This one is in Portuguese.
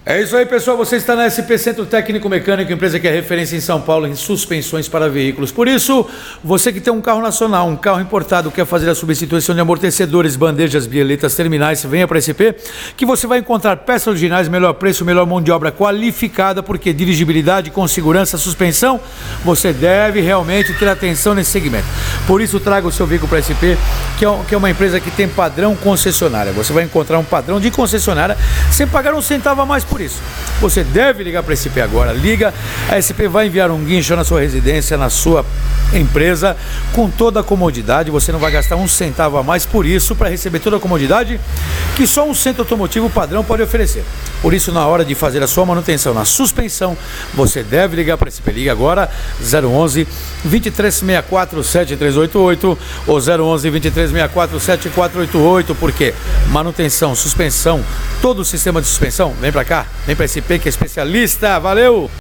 É isso aí, pessoal. Você está na SP Centro Técnico Mecânico, empresa que é referência em São Paulo em suspensões para veículos. Por isso, você que tem um carro nacional, um carro importado, quer fazer a substituição de amortecedores, bandejas, bieletas, terminais, venha para a SP, que você vai encontrar peças originais, melhor preço, melhor mão de obra qualificada, porque dirigibilidade, com segurança, suspensão, você deve realmente ter atenção nesse segmento. Por isso, traga o seu veículo para a SP, que é uma empresa que tem padrão concessionária. Você vai encontrar um padrão de concessionária sem pagar um centavo a mais por isso. Você deve ligar para a SP agora. Liga, a SP vai enviar um guincho na sua residência, na sua empresa, com toda a comodidade. Você não vai gastar um centavo a mais por isso, para receber toda a comodidade que só um centro automotivo padrão pode oferecer. Por isso, na hora de fazer a sua manutenção na suspensão, você deve ligar para a SP. Liga agora, 011 2364 7388 ou 011 2364 7488, porque manutenção, suspensão, todo o sistema de suspensão, vem para cá, vem para a SP que é especialista. Valeu!